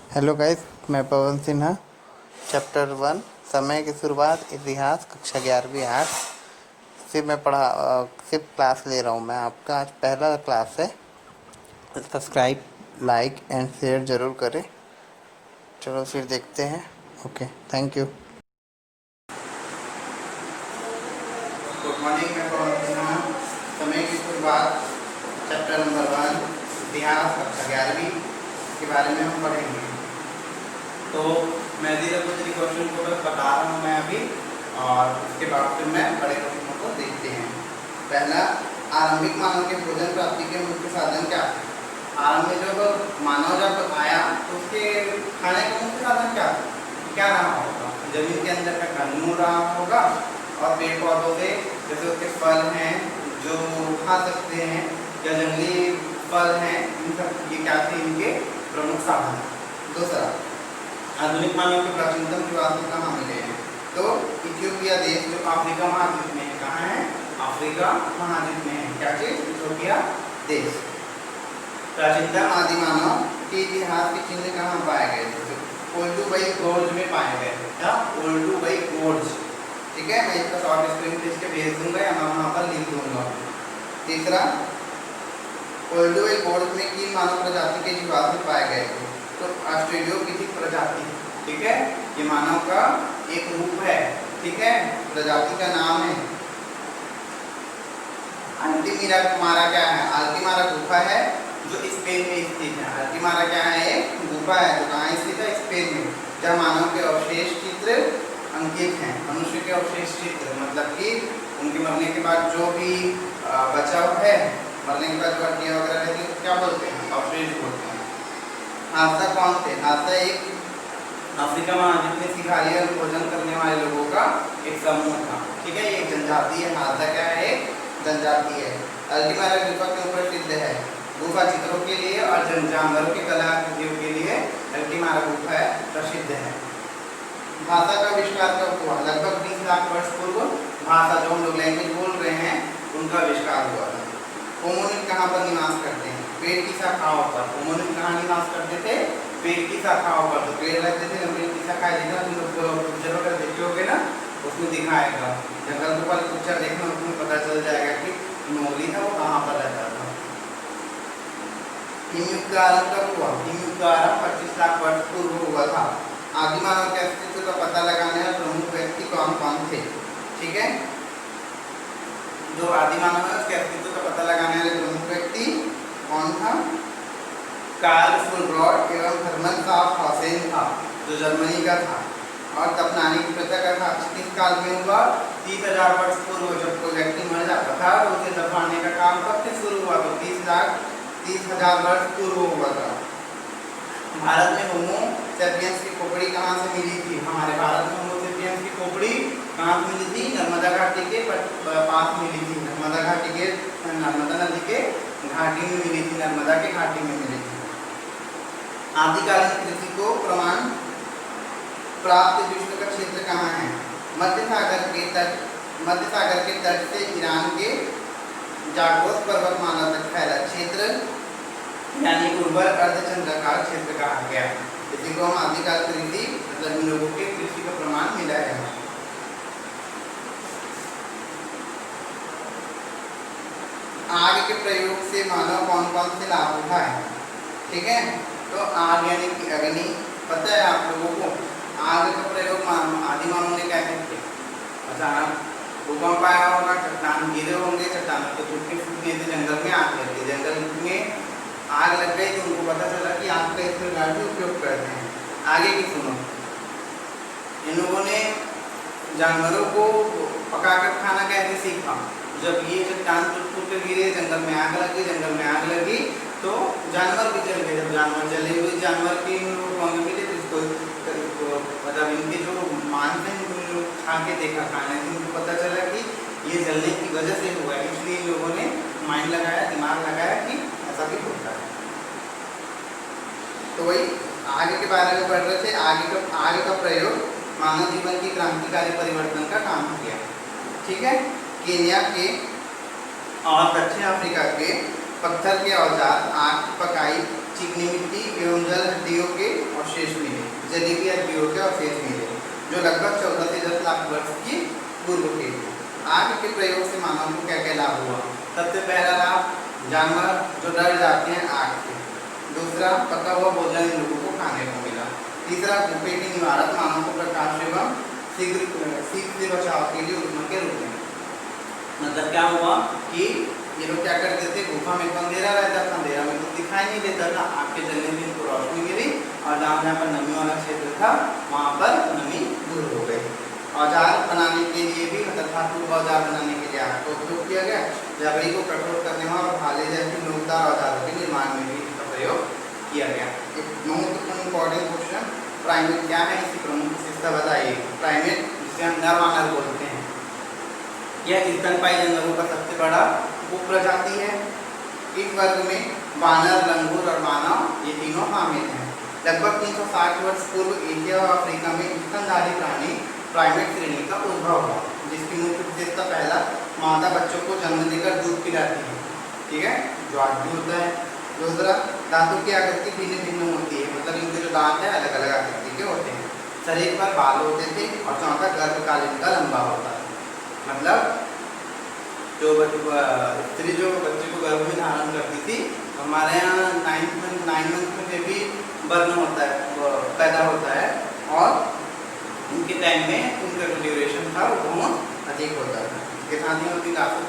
Hello guys, मैं पवन Sinha. Chapter 1 समय की शुरुआत, इतिहास, कक्षा 11वीं आर्ट्स से मैं सिर्फ क्लास ले रहा हूँ। मैं आपका आज पहला क्लास है। सब्सक्राइब, लाइक एंड शेयर ज़रूर करें। चलो फिर देखते हैं। Okay, thank you. Good morning, मैं पवन सिन्हा। समय की शुरुआत चैप्टर नंबर 1 इतिहास कक्षा 11वीं के बारे में हम पढ़ेंगे। तो मैं धीरे धीरे क्वेश्चन को बस बता रहा हूँ मैं अभी, और उसके बाद फिर मैं बड़े क्वेश्चनों को देखते हैं। पहला, आरंभिक मानव के भोजन प्राप्ति के मुख्य साधन क्या थे? आरंभ में जब मानव जब आया तो उसके खाने का मुख्य साधन क्या रहा होगा? जमीन के अंदर का कंदमूल रहा होगा, और पेड़ पौधों से जैसे उसके फल हैं जो खा सकते हैं, या जंगली फल हैं, इन सब ये क्या थे इनके प्रमुख साधन। दूसरा, आधुनिक मानव के प्राचीनतम निवासी कहाँ मिले हैं? तो इथियोपिया देश जो अफ्रीका महाद्वीप में है। कहाँ है? अफ्रीका महाद्वीप में है। क्या चीज? इथियोपिया देश। प्राचीनतम आदि मानव के इतिहास के चिन्ह कहाँ पाए गए थे? ओल्डुबई गोर्ज में पाए गए थे। क्या? ओल्डुबई गोर्ज। ठीक है, मैं इसका शॉर्ट स्क्रीन पे इसके भेज दूंगा या मैं वहाँ पर लिख दूंगा। तीसरा, ओल्डुबई गोर्ज में किन मानव प्रजाति के जीवाश्म पाए गए थे? तो ऑस्ट्रेलियोपिथेकस प्रजाति। ठीक है, ये मानव का एक रूप है। ठीक है, प्रजाति का नाम है अल्टीमारा। क्या है? अल्टीमारा गुफा है जो स्पेन में स्थित है। अल्टीमारा क्या है? एक गुफा है जो कहाँ स्थित है? स्पेन में। जहाँ मानव के अवशेष चित्र अंकित हैं। मनुष्य के अवशेष चित्र मतलब कि उनके मरने के बाद जो भी बचाव है, मरने के बाद जो हड्डियाँ वगैरह रहती है, क्या बोलते हैं? अवशेष बोलते हैं। हादसा कौन थे? हादसा एक अफ्रीका महाद्वीप में शिकारी और भोजन करने वाले लोगों का एक समूह था। ठीक है, ये जनजाति है। हादसा क्या है? एक जनजाति है। अल्टीमारा गुफा क्यों प्रसिद्ध है? गुफा चित्रों के लिए और जानवरों की कलाकृतियों के लिए अल्टीमारा गुफा प्रसिद्ध है। भाषा का आविष्कार कब हुआ? लगभग 20 लाख वर्ष पूर्व भाषा जो हम लोग लैंग्वेज बोल रहे हैं उनका आविष्कार हुआ था। होमोनिड कहाँ पर निवास करते हैं? पेड़ की शाखाओं पर। होमोनिड कहाँ निवास करते थे? पेड़ की शाखाओं पर। तो पेड़ रहते थे, पेड़ की शाखाएं देखना, तुम लोग पिक्चर वगैरह देखे होगे ना, उसमें दिखाएगा। जंगल के ऊपर पिक्चर देखना, उसमें पता चल जाएगा कि नोगली था वो कहाँ पर रहता था। हिमयुग का आरंभ कब हुआ? हिमयुग का आरंभ 25 लाख वर्ष पूर्व हुआ था। आदि मानव के अस्तित्व का पता लगाने वाले प्रमुख व्यक्ति कौन कौन थे? ठीक है, जो आदि मानव है उसके अस्तित्व का पता लगाने वाले प्रमुख व्यक्ति कौन था? कार्ल फुलब्रॉड एवं हर्मन साफ हौसेन था, जो जर्मनी का था। और दफनाने की प्रथा का किस काल में हुआ? 30,000 वर्ष पूर्व। जब कोई व्यक्ति मर जाता था तो उसे दफनाने का काम कब से शुरू हुआ? तो 30,000 वर्ष पूर्व हुआ था। भारत में होमो सेपियंस की खोपड़ी कहाँ से मिली थी? हमारे भारत में होमो सेपियंस की खोपड़ी कहाँ से मिली थी? नर्मदा घाटी के पास मिली थी। नर्मदा घाटी के, नर्मदा नदी के घाटी में मिली थी। नर्मदा के घाटी में मिली थी। आदिकालीन कृषि को प्रमाण प्राप्त विश्व का क्षेत्र कहाँ है? मध्य सागर के तट से ईरान के जाग्रोस पर्वतमाला तक फैला क्षेत्र यानी उर्वर अर्धचंद्राकार क्षेत्र कहा गया। इसी को हम आदिकाल कृषि मतलब इन लोगों के कृषि का प्रमाण मिला है। आग के प्रयोग से मानव कौन कौन से लाभ उठाए? ठीक है, तो आग यानी कि अग्नि, पता है आप लोगों को? आग का प्रयोग आदि मानव ने कैसे किया? अचानक भूकंप आया होगा, चट्टान गिरे होंगे, चट्टानों को टूट के फूटने से जंगल में आग लग गई। जंगल में आग लग गई तो उनको पता चला कि आग का इस प्रकार से उपयोग करते हैं। आगे की सुनो। इन लोगों ने जानवरों को पकाकर खाना कैसे सीखा? जब ये चट्टान टूट कर गिरे, जंगल में आग लगी, जंगल में आग लगी तो जानवर भी जल गए। जब जानवर जले हुए जानवर के इन लोगों को मिले तो इसको मतलब इनके जो मांस हैं उनको खा के देखा, खाने से उनको पता चला कि ये जलने की वजह से हुआ है। इसलिए इन लोगों ने माइंड लगाया, दिमाग लगाया कि ऐसा भी होता है। तो वही आगे के बारे में पढ़ रहे थे। आगे का प्रयोग मानव जीवन की क्रांतिकारी परिवर्तन का काम किया। ठीक है, केन्या के और दक्षिण अफ्रीका के पत्थर के औजार, आग की पकाई, चिकनी मिट्टी एवं जल हड्डियों के अवशेष शेष मिले, जलेबी अरबियों के अवशेष मिले जो लगभग 14 से 10 लाख वर्ष की पूर्व के थे। आग के प्रयोग से मानव को क्या क्या लाभ हुआ? सबसे पहला लाभ, जानवर जो डर जाते हैं आग से। दूसरा, पका हुआ भोजन इन लोगों को खाने को मिला। तीसरा, भूखे की निवारक, मानव को प्रकाश एवं शीत से बचाव के लिए उपमा के रूप में। मतलब क्या हुआ कि ये लोग क्या करते थे, गुफा में तो अंधेरा रहता था, अंधेरा में तो दिखाई नहीं देता था, आग के जलने से इनको रोशनी मिली और जहाँ जहाँ पर नमी वाला क्षेत्र था वहाँ पर नमी दूर हो गई। औजार बनाने के लिए भी, मतलब धातु औजार बनाने के लिए आग का उपयोग किया गया। लकड़ी को कठोर करने और भाले जैसे नोकदार औजारों के निर्माण में भी इसका प्रयोग किया गया। एक महत्वपूर्ण इम्पोर्टेंट क्वेश्चन, प्राइमेट क्या है, इसकी प्रमुख विशेषता बताइए। प्राइमेट, जिसे हम नर मानव बोलते हैं, यह स्तनपायी जानवरों का सबसे बड़ा उपप्रजाति है। इस वर्ग में बानर, लंगूर और मानव ये तीनों शामिल हैं। लगभग 360 वर्ष पूर्व एशिया और अफ्रीका में स्तनधारी प्राणी प्राइमेट श्रेणी का उद्भव हुआ, जिसकी मुख्य विशेषता, पहला, मादा बच्चों को जन्म देकर दूध पिलाती है, ठीक है, जो आज भी होता है। दूसरा, दांतों की आकृति भिन्न भिन्न होती है, मतलब इनके जो दांत है अलग अलग आकृति के होते हैं। शरीर पर बाल होते थे और चौथा, गर्भकाल इनका लंबा होता है। मतलब जो स्त्री जो बच्चे को गर्भ में धारण करती थी, हमारे यहाँ 9 मंथ में बेबी बर्न होता है, पैदा होता है, और उनके टाइम में उनका जो ड्यूरेशन था वो बहुत अधिक होता था। इसके साथ ही उनकी काफ़ी